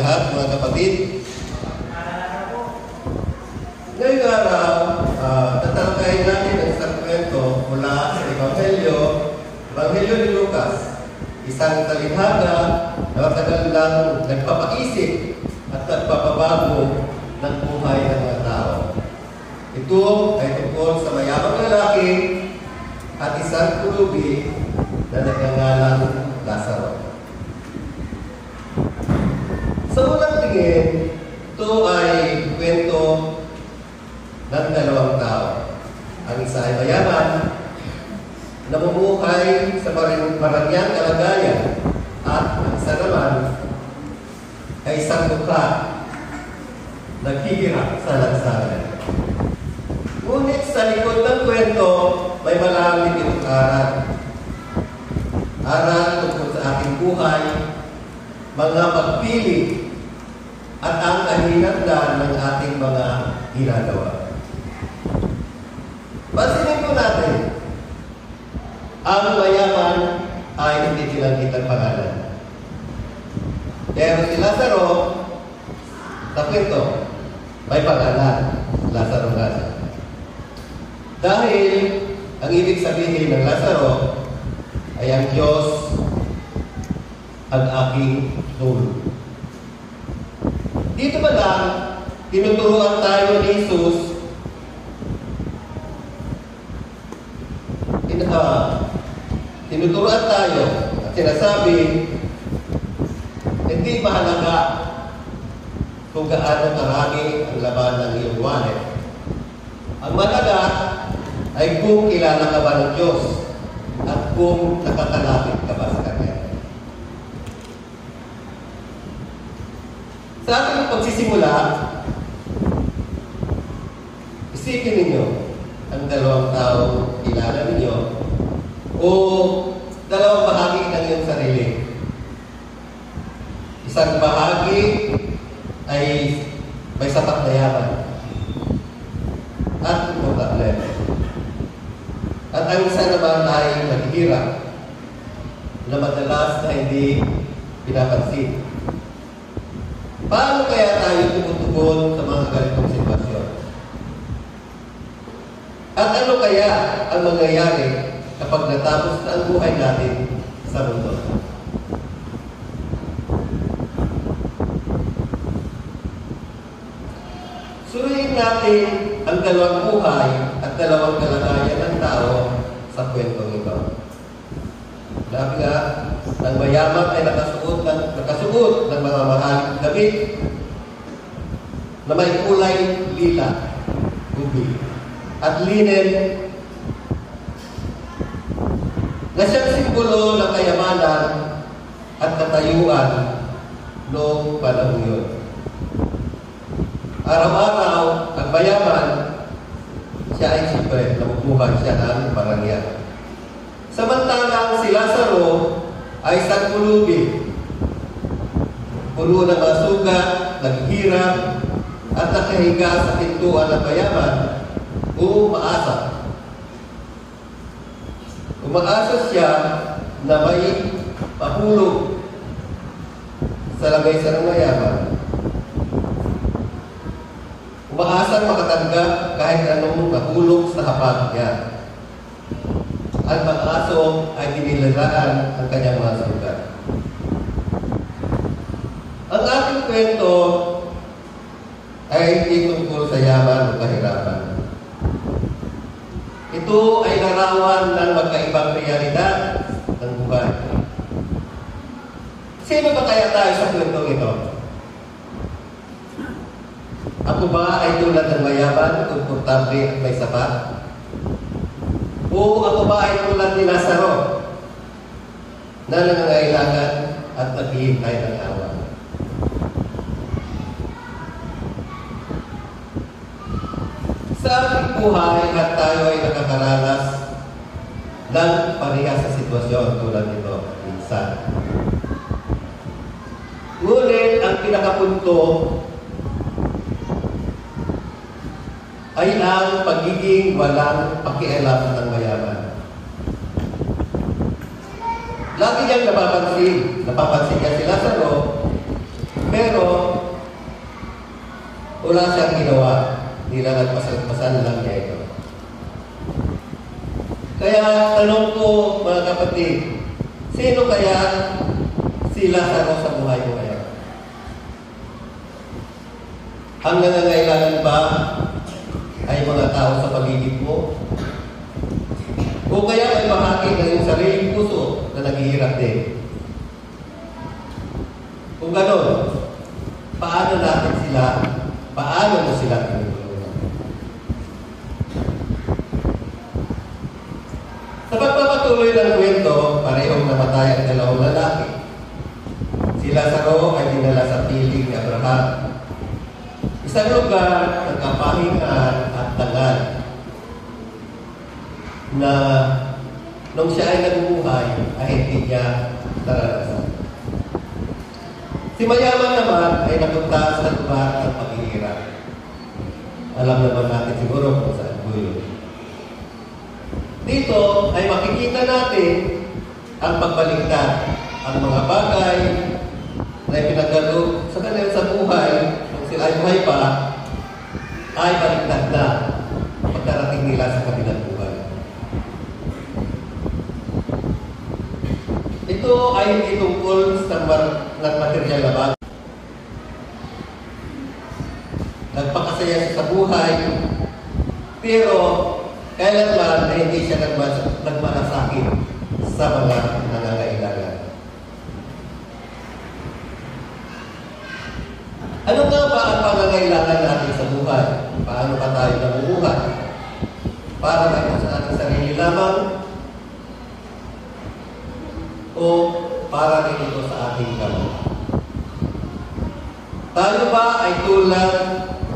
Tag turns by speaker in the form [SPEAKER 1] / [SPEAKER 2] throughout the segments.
[SPEAKER 1] lahat, mga kapatid. Ngayong araw, tatalakayin natin ang isang kwento mula sa Ebanghelyo ni Lucas. Isang talihada na matagal lang nagpapaisip at nagpapabago ng buhay ng mga tao. Ito ay tungkol sa mayamang lalaki at isang pulubi na nagngangalang Lazaro. Sa unang tingin, ito ay kwento ng dalawang tao. Ang isa ay mayaman, namumuhay sa marangyang kalagayan, at ang isa naman ay isang dukha, naghihirap sa lansangan. Ngunit sa likod ng kwento, may malalim itong aral. Aral tungkol sa ating buhay, mga pagpili, at ang kahinatnan ng ating mga ginagawa. Pansinin po natin, ang mayaman ay hindi tinanggit ang pangalan. Pero si Lazaro, sa kwento, may pangalan, Lazaro nga siya. Dahil ang ibig sabihin ng Lazaro ay ang Diyos ang aking tulong. Dito ba lang, tinuturuan tayo ni Jesus tinuturuan tayo at sinasabi, hindi mahalaga kung gaano karami ang laman ng iyong wallet. Ang mahalaga ay kung kilala ka ba ng Diyos at kung nakakalapit ka ba sa Kanya. Sa ating pagsisimula, isipin ninyo ang dalawang tao kilala ninyo o dalawang bahagi ng iyong sarili. Isang bahagi ay may sapat na yaman at komportable. At ang isa naman ay naghihirap na madalas na hindi pinapansin. Paano kaya tayo tumutugon sa mga ganitong sitwasyon? At ano kaya ang mangyayari kapag natapos na ang buhay natin sa mundo? Suriin natin ang dalawang buhay at dalawang kalagayan ng tao sa kwentong ito. Sabi nga, ang mayaman ay nakasuot ng mga mahaling damit na may kulay lila, ubi, at linen na siyang simbolo ng kayamanan at katayuan noong panahon yun. Araw-araw, ang mayaman, siya ay siyempre nabubuhay siya ng marangya. Samantalang si Lazaro ay isang pulubi, puno ng mga sugat, naghihirap, at nakahiga sa pintuan ng mayaman o umaasa. Umaasa siya na may mahulog sa lamesa ng mayaman. Umaasang makatanggap kahit anong mahulog sa hapag niya. At mag-aso ay dinilalaan ang kanyang mga sugat. Ang ating kwento ay hindi tungkol sa yaman o kahirapan. Ito ay larawan ng magkaibang realidad ng buhay. Sino ba kaya tayo sa kwentong ito? Ako ba ay tulad ng mayaman, komportable at may sapat? O ako ba ay tulad ni Lazaro na nangangailangan at naghihintay ng awa? Sa ating buhay at tayo ay nakakaranas ng parehas sa sitwasyon tulad nito minsan. Ngunit ang pinakapunto ay ang pagiging walang pakialam ng mayaman. Lagi niyang napapansin niya si Lazaro, pero wala siyang ginawa. Nilalagpasan lang niya ito. Kaya tanong ko mga kapatid, sino kaya si Lazaro sa buhay mo ngayon? Ang nangangailangan ba ay mga tao sa paligid mo? O kaya ay bahagi ng iyong sariling puso na naghihirap din? Kung gano'n, paano mo sila tinutulungan? Sa pagpapatuloy ng kwento, parehong namatay ang dalawang lalaki. Si Lazaro ay dinala sa piling ni Abraham. Isang lugar ng kapahingan at tagal na nung siya ay nabubuhay ay hindi niya naranasan. Si mayaman naman ay napunta sa lugar ng paghihirap. Alam naman natin siguro kung saan po yun. Dito ay makikita natin ang pagbaligtad, ang mga bagay na ipinagdalo sa kanila sa buhay nung sila ay buhay pa, ay baligtad na pagkarating nila sa kabilang buhay. Ito ay hindi tungkol sa material na bagay. Nagpakasaya siya sa buhay, pero kailanman na hindi siya nagmalasakit sa mga nangangailangan. Ano nga ba ang pangangailangan natin sa buhay? Paano pa tayo nabubuhay? Para ito sa ating sarili lamang? O para rin ito sa ating gamot? Tayo ba ay tulad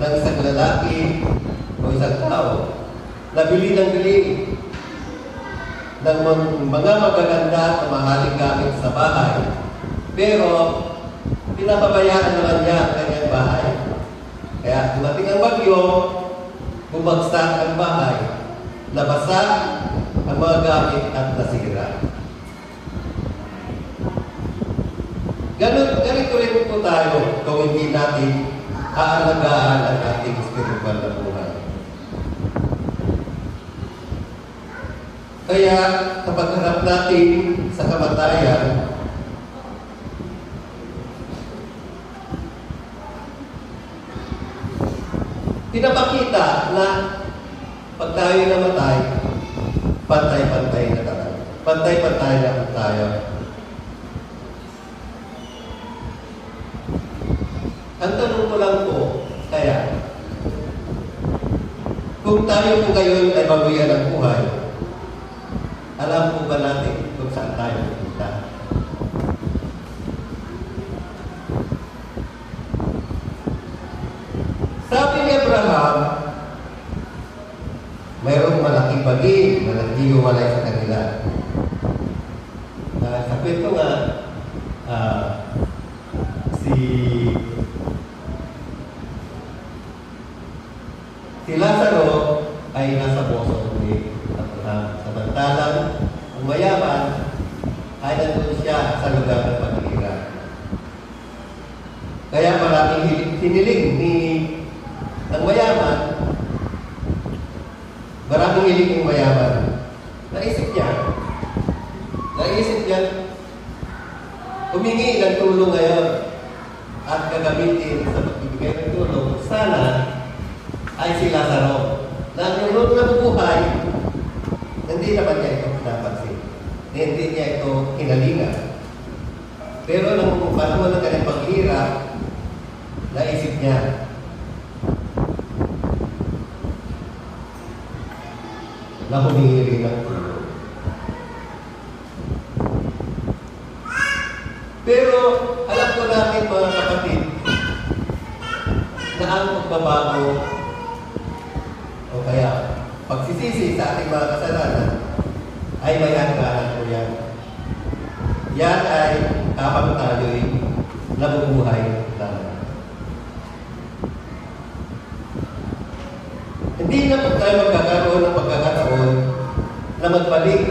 [SPEAKER 1] ng isang lalaki o isang tao na bili ng mga magaganda at mahaling gamit sa bahay, pero pinapabayaan naman niya ang kanyang bahay? Kaya dumating ang bagyo, bumagsak ang bahay, nabasa ang mga gamit at nasira. Ganito rin po tayo kung hindi natin aalagaan ang ating spiritual na buhay. Kaya kapag harap natin sa kamatayan, pinapakita na pag tayo namatay, pantay-pantay na tayo. Pantay-pantay na tayo. Ang tanong ko lang po, kaya, kung tayo po ngayon ay bawian ng buhay, alam po ba natin kung saan tayo pupunta? Sabi ni Abraham, mayroong malaking bagay na naghihiwalay sa kanila. Sa kwento nga, si Lazaro ay nasa boso ni Abraham. Samantalang ang mayaman ay nandun siya sa lugar ng paghihirap. Kaya maraming hiniling ng mayaman, maraming hiling ng mayaman. Naisip niya, humingi ng tulong ngayon at gagamitin sa pagbibigay ng tulong. Sana ay si Lazaro na nung nabubuhay, hindi naman niya ito pinapansin. Hindi niya ito hinalingan. Pero nung panahon ng kanyang paghihirap, naisip niya, na humingi rin ng tulong. Pero alam ko natin mga kapatid na ang pagbabago o kaya pagsisisi sa ating mga kasalanan ay may hangganan po yan. Yan ay kapag tayo'y nabubuhay naman. Hindi na po tayo magkakaroon ng pagkakataon na magbalik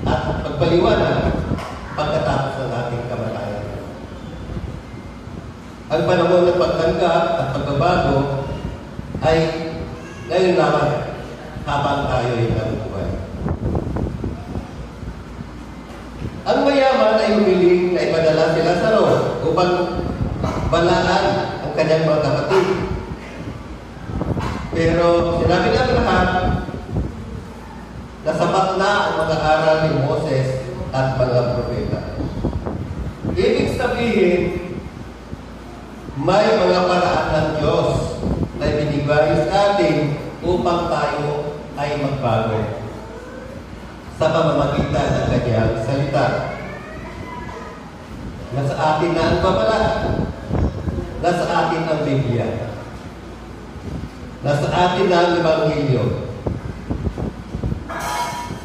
[SPEAKER 1] at magpaliwanag pagkatapos ng ating kamatayan. Ang panahon ng pagtanggap at pagbabago ay ngayon lamang habang tayo ay nabubuhay. Ang mayaman ay humiling na ipadala si Lazaro upang balaan ang kanyang mga kapatid. Pero sinabi ng Abraham na sapat na ang mga aral ni Moses at mga propeta. Ibig sabihin, may mga paraan ng Diyos na ibinigay sa atin upang tayo ay magbago sa pamamagitan ng kanyang salita. Nasa atin na ang babala. Nasa atin ang Biblia. Nasa atin na ang Ebanghelyo.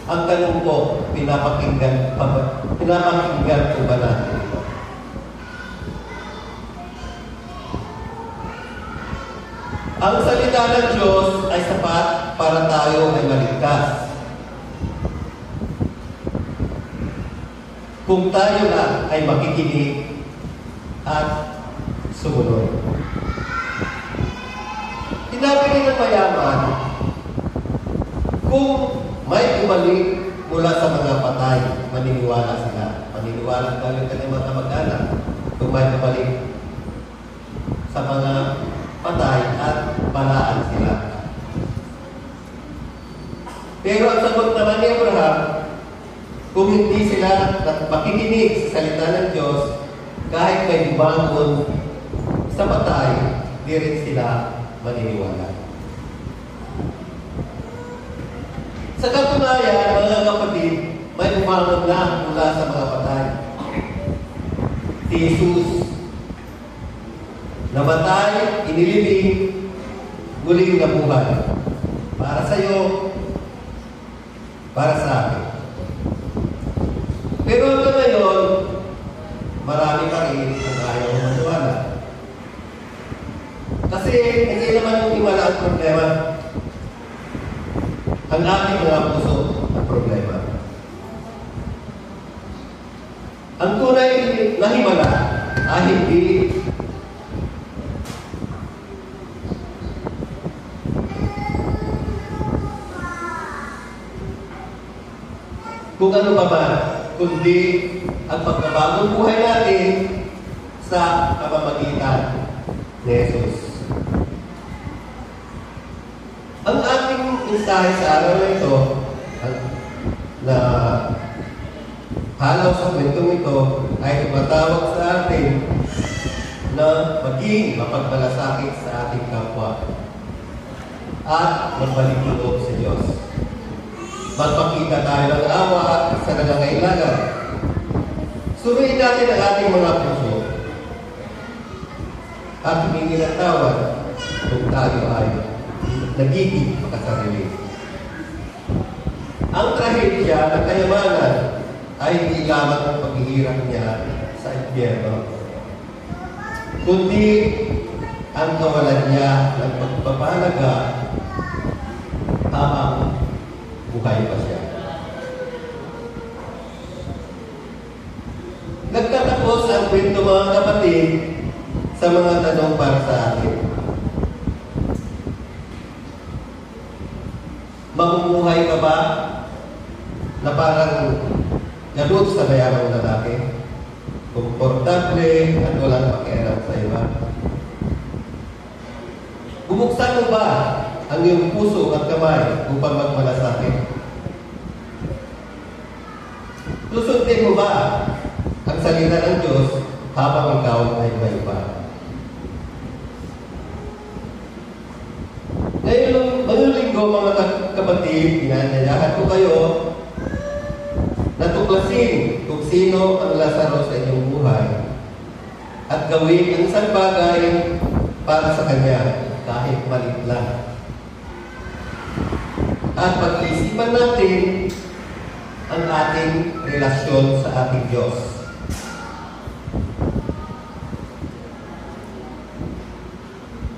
[SPEAKER 1] Ang tanong ko, pinapakinggan ko ba natin ito? Ang salita ng Diyos ay sapat para tayo ay maligtas. Kung tayo na ay makikinig at sumunod. Sinabi rin ng mayaman, kung may bumalik mula sa mga patay, maniniwala sila. Maniniwala daw yung kanyang mga kamag-anak kung may bumalik sa mga patay at balaan sila. Pero ang sagot naman ni Abraham, kung hindi sila makikinig sa salita ng Diyos, kahit may bumangon sa patay, di rin sila maniniwala. Sa katunayan, mga kapatid, may bumangon na mula sa mga patay. Si Jesus, namatay, inilibing, muling nabuhay. Para sa iyo, para sa akin. Pero hanggang ngayon, marami pa rin ang ayaw maniwala. Kasi hindi naman yung iwala ang problema. Ang ating mga puso ang problema. Ang tunay na himala ay hindi kung ano pa ba, kundi ang pagkabagong buhay natin sa pamamagitan ni Jesus. Ang ating mensahe sa araw na ito, na halaw sa kwentong ito, ay tumatawag sa atin na maging mapagmalasakit sa ating kapwa at magbalik loob sa Diyos. Magpakita tayo ng awa sa nangangailangan. Suriin natin ang ating mga puso at humingi ng tawad kung tayo ay nagiging makasarili. Ang trahedya ng kayamanan ay hindi lamang ang paghihirap niya sa impyerno, kundi ang kawalan niya ng pagpapahalaga habang buhay pa siya. Nagtatapos ang kwento, mga kapatid, sa mga tanong para sa atin. Mamumuhay ka ba na parang ganun sa mayamang lalaki? Komportable at walang pakialam sa iba? Bubuksan mo ba ang iyong puso at kamay upang magmalasakit? Susundin mo ba ang salita ng Diyos habang ikaw ay may iba? Ngayong linggo, mga kapatid, inaanyayahan ko kayo na tuklasin kung sino ang Lazaro sa inyong buhay at gawin ang isang bagay para sa kanya, kahit maliit lang. At pag-isipan natin ang ating relasyon sa ating Diyos.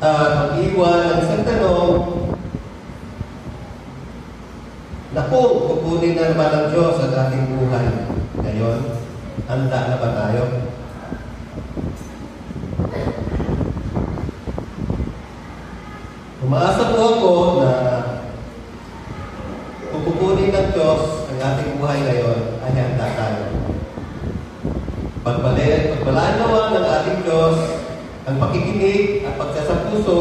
[SPEAKER 1] Mag-iwan ng isang tanong na kung kukunin na naman ng Diyos ang ating buhay ngayon, handa na ba tayo? Umaasa po ako na kung kukunin ng Diyos ang ating buhay ngayon, ay handa tayo. Pagpalaan naman ng ating Diyos ang pakikinig at pagsasapuso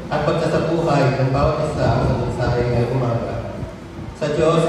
[SPEAKER 1] at pagsasabuhay ng bawat isa sa mensahe ngayong umaga. Sa Diyos